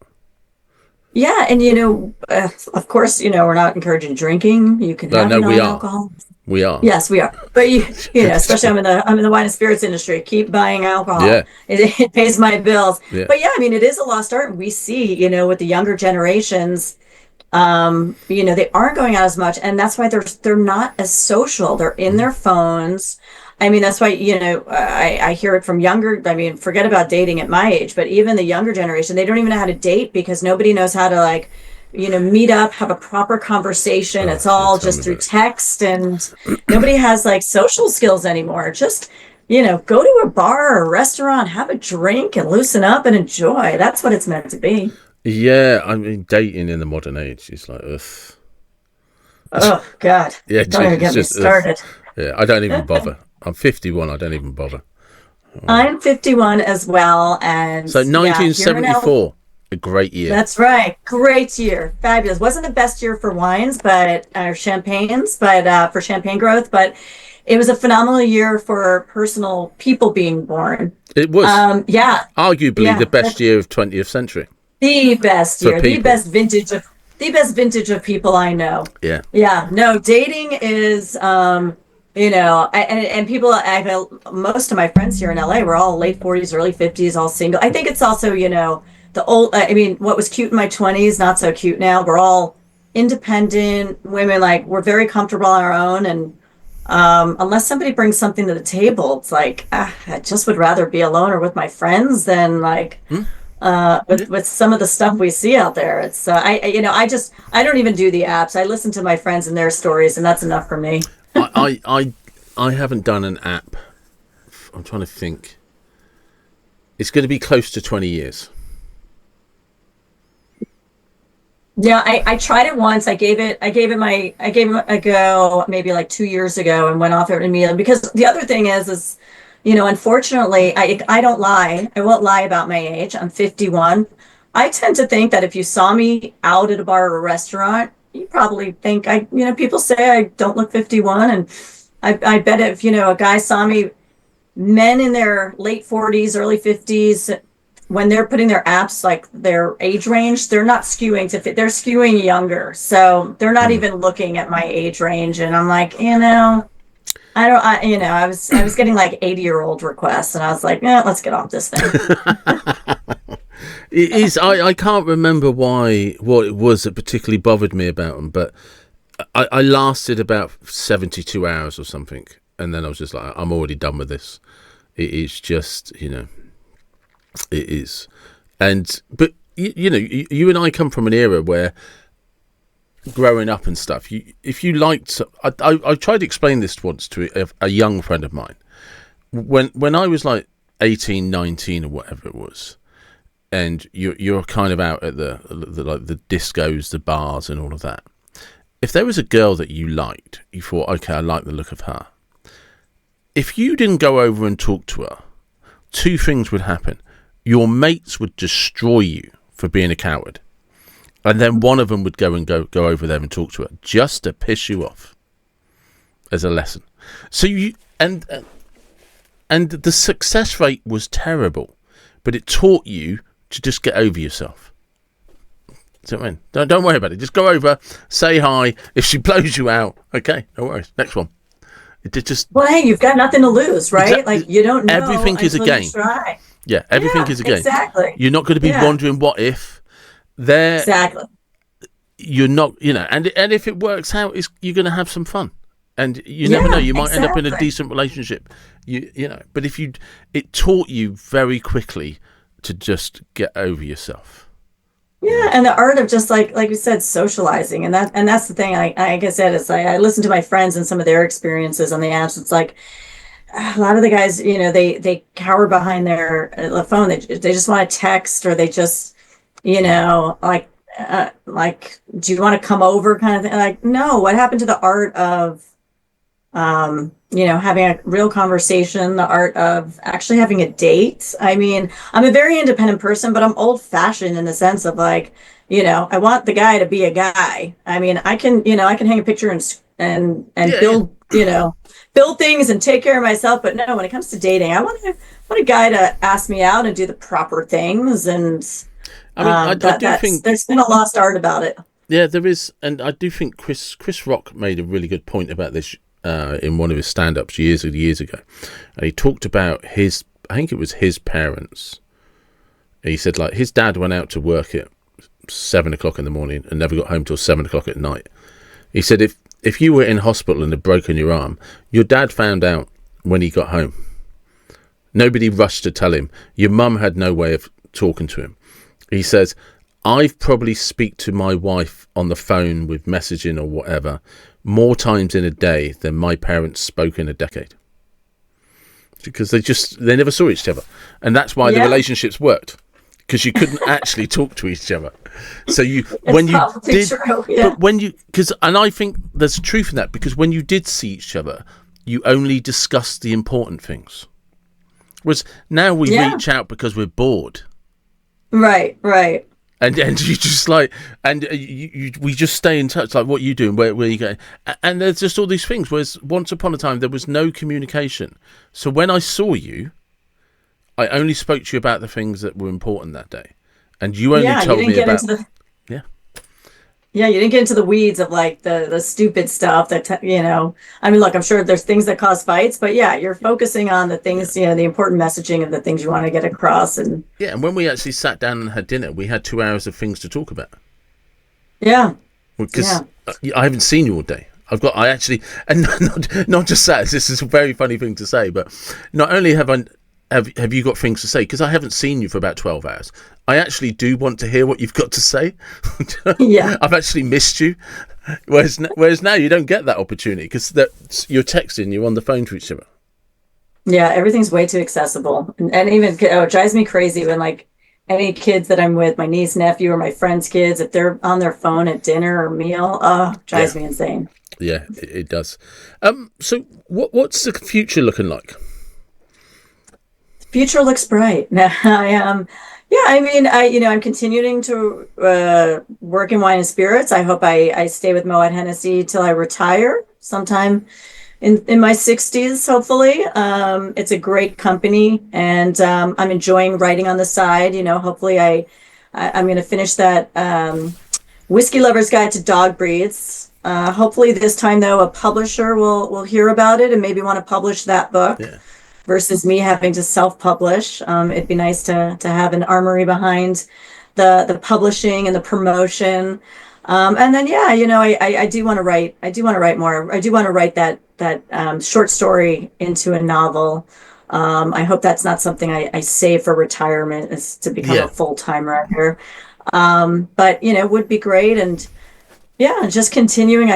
Yeah, and of course, we're not encouraging drinking. You can have alcohol. We are. Yes, we are. But especially I'm in the wine and spirits industry. Keep buying alcohol. Yeah. It pays my bills. Yeah. But yeah, it is a lost art. And we see, with the younger generations, they aren't going out as much, and that's why they're not as social. They're in their phones. That's why, I hear it from younger, forget about dating at my age, but even the younger generation, they don't even know how to date, because nobody knows how to meet up, have a proper conversation. It's all just through text, and nobody has social skills anymore. Just, go to a bar or a restaurant, have a drink and loosen up and enjoy. That's what it's meant to be. Yeah, dating in the modern age is like, ugh. Oh, God. Yeah, don't even get me started. Yeah, I don't even bother. I'm 51. I don't even bother. I'm 51 as well. And so 1974, a great year. That's right. Great year. Fabulous. Wasn't the best year for wines, or champagnes, but for champagne growth. But it was a phenomenal year for personal people being born. It was. Arguably the best year of 20th century. The best year. The best vintage of the best vintage of people I know. Yeah. Yeah, no, dating is, and people, I feel most of my friends here in LA were all late 40s, early 50s, all single. I think it's also, the old, I mean, what was cute in my 20s, not so cute now. We're all independent women, like we're very comfortable on our own. And unless somebody brings something to the table, it's like, I just would rather be alone or with my friends than like, with some of the stuff we see out there. It's I don't even do the apps. I listen to my friends and their stories, and that's enough for me. I haven't done an app. I'm trying to think. It's going to be close to 20 years. Yeah, I tried it once. I gave it a go maybe like 2 years ago and went off it immediately. Because the other thing is, unfortunately, I don't lie. I won't lie about my age. I'm 51. I tend to think that if you saw me out at a bar or a restaurant, you probably think people say I don't look 51, and I bet if a guy saw me, men in their late 40s, early 50s, when they're putting their apps like their age range, they're not skewing to fit. They're skewing younger, so they're not even looking at my age range. And I'm like, I was getting like 80-year-old requests, and I was like, yeah, let's get off this thing. It is. I can't remember what it was that particularly bothered me about them, but I lasted about 72 hours or something, and then I was just like, I'm already done with this. It is just, it is. But you and I come from an era where growing up and stuff, if you liked, I tried to explain this once to a young friend of mine. When I was like 18, 19 or whatever it was, and you're kind of out at the like the discos, the bars and all of that. If there was a girl that you liked, you thought, okay, I like the look of her. If you didn't go over and talk to her, two things would happen. Your mates would destroy you for being a coward. And then one of them would go over there and talk to her just to piss you off as a lesson. So and the success rate was terrible, but it taught you to just get over yourself. So don't worry about it. Just go over, say hi. If she blows you out, okay, no worries. Next one. Well, hey, you've got nothing to lose, right? Exactly. Like you don't know. Everything is a game. Yeah, everything is a game. Exactly. You're not going to be wondering what if. Exactly. You're not, and if it works out, you're going to have some fun, and you never know. You might end up in a decent relationship. But it taught you very quickly to just get over yourself. Yeah, and the art of just like you said, socializing, and that's the thing. Like I said, it's like I listen to my friends and some of their experiences on the apps. It's like a lot of the guys, they cower behind the phone. They just want to text, or they just, like, do you want to come over, kind of thing. Like, no, what happened to the art of, having a real conversation, the art of actually having a date? I mean, I'm a very independent person, but I'm old fashioned in the sense of like, I want the guy to be a guy. I mean, I can hang a picture and build, build things and take care of myself. But no, when it comes to dating, I want a guy to ask me out and do the proper things. And I do think there's been a lost art about it. Yeah, there is. And I do think Chris Rock made a really good point about this in one of his stand-ups years ago. And he talked about I think it was his parents. He said, like, his dad went out to work at 7 o'clock in the morning and never got home till 7 o'clock at night. He said, if you were in hospital and had broken your arm, your dad found out when he got home. Nobody rushed to tell him. Your mum had no way of talking to him. He says, I've probably speak to my wife on the phone with messaging or whatever more times in a day than my parents spoke in a decade. Because they never saw each other. And that's why the relationships worked. Because you couldn't actually talk to each other. So and I think there's truth in that, because when you did see each other, you only discussed the important things. Whereas now we reach out because we're bored. Right. And you just like, and we just stay in touch. Like, what are you doing? Where are you going? And there's just all these things. Whereas once upon a time, there was no communication. So when I saw you, I only spoke to you about the things that were important that day. And you only told me about... Yeah, you didn't get into the weeds of like the stupid stuff that I mean, look, I'm sure there's things that cause fights, but yeah, you're focusing on the Yeah. things, the important messaging of the things you want to get across. And Yeah, and when we actually sat down and had dinner, we had 2 hours of things to talk about. yeah, Because yeah. I haven't seen you all day. I actually, and not just that. This is a very funny thing to say, but not only have you got things to say, because I haven't seen you for about 12 hours. I actually do want to hear what you've got to say. Yeah. I've actually missed you, whereas now you don't get that opportunity because you're texting, you're on the phone to each other. Yeah, everything's way too accessible. And even, it drives me crazy when like any kids that I'm with, my niece, nephew, or my friends' kids, if they're on their phone at dinner or meal, Yeah, drives me insane. yeah, it does. So what's the future looking like? Future looks bright. Now, yeah, I mean, I'm continuing to work in wine and spirits. I hope I stay with Moet Hennessy till I retire sometime in my 60s, hopefully. It's a great company, and I'm enjoying writing on the side. Hopefully I'm going to finish that Whiskey Lover's Guide to Dog Breeds. Hopefully this time though, a publisher will hear about it and maybe want to publish that book Yeah, versus me having to self-publish. It'd be nice to have an armory behind the publishing and the promotion. And then yeah, I do want to write. I do want to write more. I do want to write that short story into a novel. I hope that's not something I save for retirement, is to become a yeah. full-time writer. But would be great. And yeah, just continuing.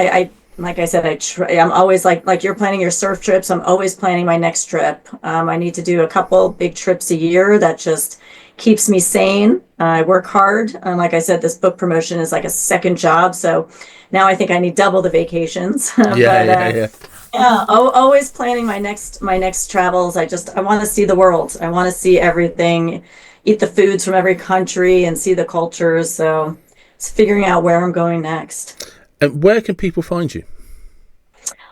Like I said, I'm always like you're planning your surf trips. I'm always planning my next trip. I need to do a couple big trips a year. That just keeps me sane. I work hard. Like I said, this book promotion is like a second job. So now I think I need double the vacations. Yeah, But yeah, yeah. yeah, always planning my next travels. I want to see the world. I want to see everything, eat the foods from every country, and see the cultures. So it's figuring out where I'm going next. And where can people find you?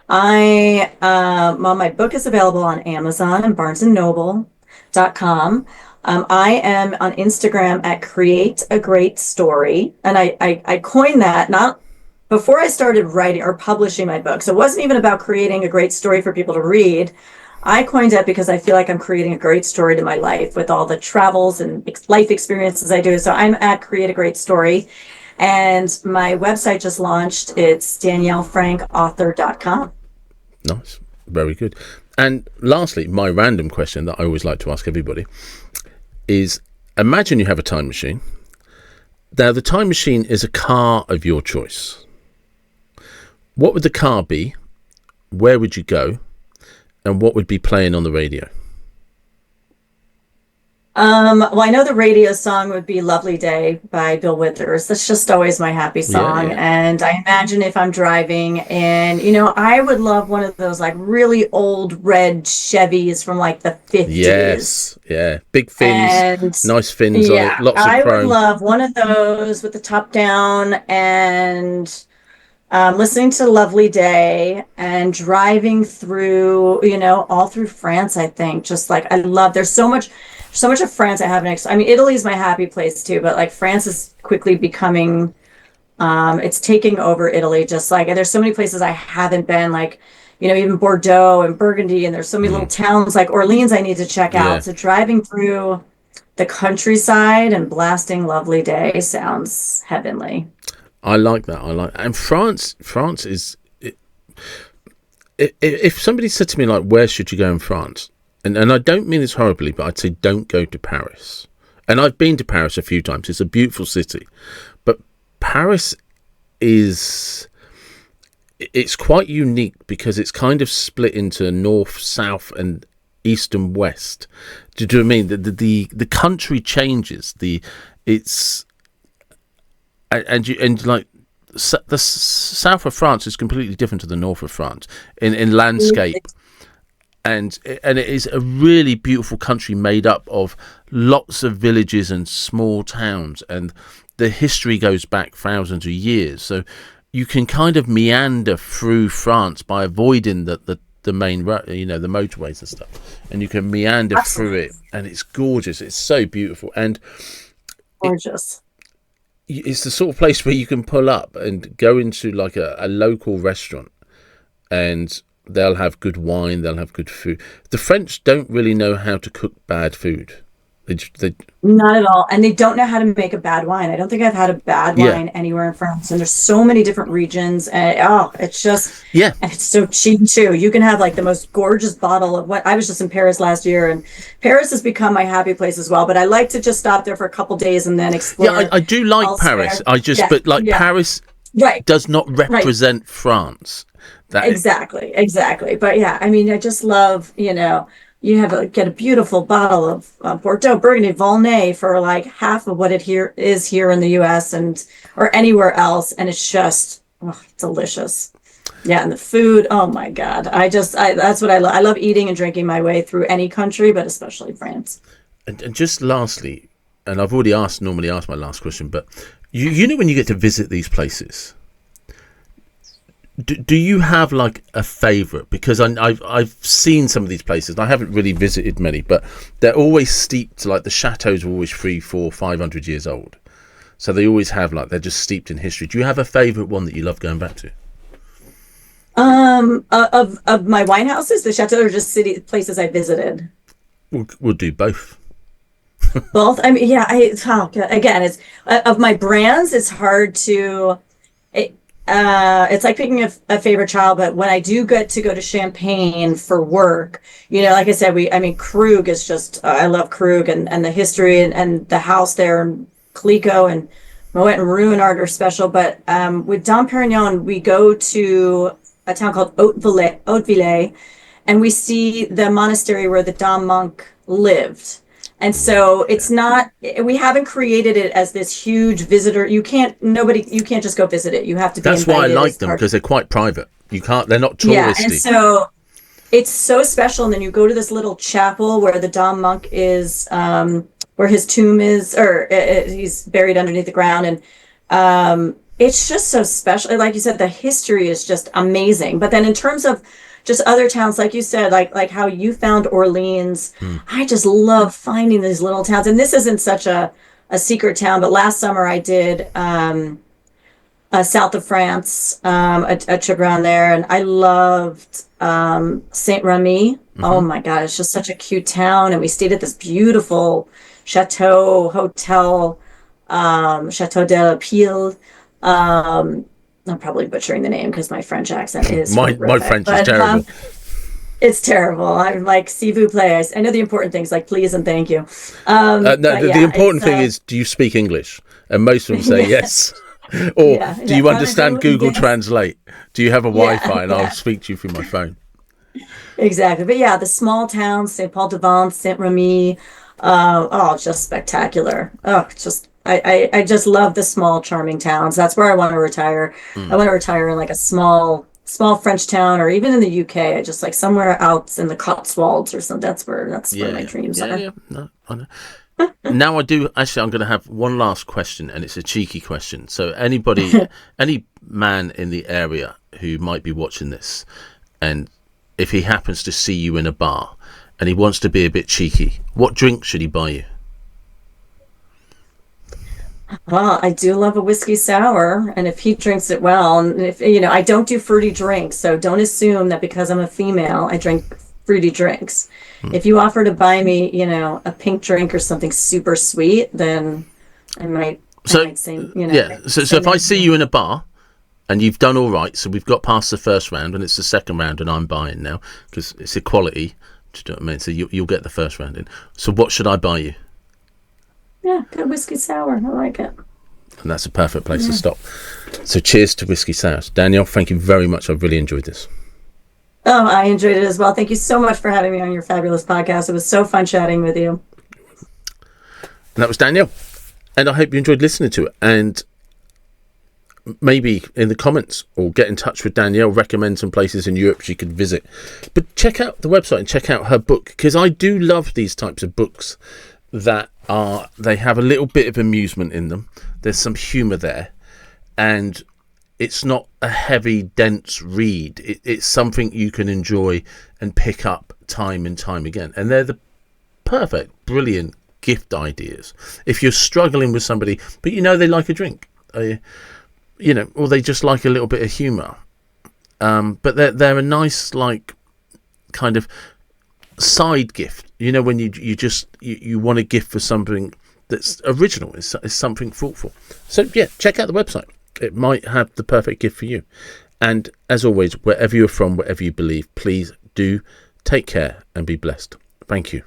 Well, my book is available on Amazon and BarnesandNoble.com. I am on Instagram at Create a Great Story, and I coined that not before I started writing or publishing my book. So it wasn't even about creating a great story for people to read. I coined it because I feel like I'm creating a great story to my life with all the travels and life experiences I do. So I'm at Create a Great Story. And my website just launched. It's DanielleFrankAuthor.com. Nice, very good. And lastly, my random question that I always like to ask everybody is: imagine you have a time machine. Now, the time machine is a car of your choice. What would the car be? Where would you go? And what would be playing on the radio? Well, I know the radio song would be Lovely Day by Bill Withers. That's just always my happy Yeah, song. yeah. And I imagine if I'm driving and, I would love one of those like really old red Chevys from like the 50s. Yes, yeah. Big fins, And nice fins on it, yeah, lots of I would chrome. love one of those with the top down and listening to Lovely Day and driving through, all through France, I think. Just like I love, there's so much of France I haven't, I mean, Italy is my happy place too, but like France is quickly becoming, it's taking over Italy. Just like, and there's so many places I haven't been, like, even Bordeaux and Burgundy, and there's so many little towns like Orleans I need to check Yeah, out. So driving through the countryside and blasting Lovely Day sounds heavenly. I like that. And France is. If somebody said to me like, "Where should you go in France?" and I don't mean this horribly, but I'd say don't go to Paris. And I've been to Paris a few times. It's a beautiful city, but Paris is. It's quite unique because it's kind of split into north, south, and east and west. Do you know what I mean? The country changes. It's and like the south of France is completely different to the north of France in landscape, and it is a really beautiful country made up of lots of villages and small towns, and the history goes back thousands of years. So you can kind of meander through France by avoiding the main road, the motorways and stuff, and you can meander through it, and it's gorgeous. It's so beautiful, and Gorgeous. it's the sort of place where you can pull up and go into like a local restaurant, and they'll have good wine, they'll have good food. The French don't really know how to cook bad food. They Not at all. And they don't know how to make a bad wine. I don't think I've had a bad yeah, wine anywhere in France. And there's so many different regions. And it's just, yeah. and it's so cheap too. You can have like the most gorgeous bottle of what I was just in Paris last year, and Paris has become my happy place as well. But I like to just stop there for a couple days and then explore. Yeah, I do like elsewhere. Paris. But like Paris right. does not represent France. Exactly. But yeah, I mean, I just love, you get a beautiful bottle of Bordeaux, Burgundy, Volnay for like half of what it is here in the U.S. or anywhere else, and it's just delicious. Yeah, and the food, oh my God, that's what I love. I love eating and drinking my way through any country, but especially France. And just lastly, and I've already normally asked my last question, but you know when you get to visit these places, do you have like a favourite? Because I've seen some of these places. I haven't really visited many, but they're always steeped. Like the chateaus are always 300, 400, 500 years old, so they always have they're just steeped in history. Do you have a favourite one that you love going back to? Of my wine houses, the chateau, or just places I visited? We'll do both. Both. I mean, yeah. Again, it's of my brands. It's hard to. It's like picking a favorite child, but when I do get to go to Champagne for work, like I said, Krug is just, I love Krug and the history and the house there, and Clicquot and Moet and Ruinart are special. But with Dom Perignon, we go to a town called Hautevillers, and we see the monastery where the Dom monk lived. And so we haven't created it as this huge visitor. You can't just go visit it. You have to be invited. That's why I like them, because they're quite private. They're not touristy. Yeah, and so it's so special. And then you go to this little chapel where the Dom monk is, where his tomb is, or he's buried underneath the ground. And it's just so special. Like you said, the history is just amazing. But then in terms of just other towns, like you said, like how you found Orleans. I just love finding these little towns. And this isn't such a secret town, but last summer I did south of France, a trip around there, and I loved Saint Remy. Oh my God, it's just such a cute town. And we stayed at this beautiful chateau hotel, Chateau de la Pile. I'm probably butchering the name because my French accent is my French is terrible. It's terrible. I'm like, s'il vous plaît. I know the important things like please and thank you. The important thing is, do you speak English? And most of them say yes. Or do you understand Google Translate? Do you have a Wi-Fi and I'll speak to you through my phone? Exactly. But yeah, the small towns, Saint Paul de Vence, Saint Remy, just spectacular. I just love the small, charming towns. That's where I want to retire. I want to retire in like a small French town, or even in the UK. I just like somewhere out in the Cotswolds or something. That's where my dreams are. Yeah. No, I know. Now I do. Actually, I'm going to have one last question, and it's a cheeky question. So anybody, any man in the area who might be watching this, and if he happens to see you in a bar and he wants to be a bit cheeky, what drink should he buy you? Well, I do love a whiskey sour, and if he drinks it well, and if I don't do fruity drinks, so don't assume that because I'm a female, I drink fruity drinks. If you offer to buy me, a pink drink or something super sweet, then I might say, So if I see you in a bar and you've done all right, so we've got past the first round and it's the second round, and I'm buying now because it's equality. Do you know what I mean? So you'll get the first round in. So what should I buy you? Yeah, good whiskey sour. I like it. And that's a perfect place to stop. So cheers to whiskey sours. Danielle, thank you very much. I've really enjoyed this. Oh, I enjoyed it as well. Thank you so much for having me on your fabulous podcast. It was so fun chatting with you. And that was Danielle. And I hope you enjoyed listening to it. And maybe in the comments or get in touch with Danielle, recommend some places in Europe she could visit. But check out the website and check out her book, because I do love these types of books that they have a little bit of amusement in them. There's some humour there, and it's not a heavy, dense read. It's something you can enjoy and pick up time and time again. And they're the perfect, brilliant gift ideas. If you're struggling with somebody, but you know they like a drink, you know, or they just like a little bit of humour, but they're a nice, like, kind of side gift. You know, when you want a gift for something that's original, is something thoughtful. So yeah, check out the website. It might have the perfect gift for you. And as always, wherever you're from, whatever you believe, please do take care and be blessed. Thank you.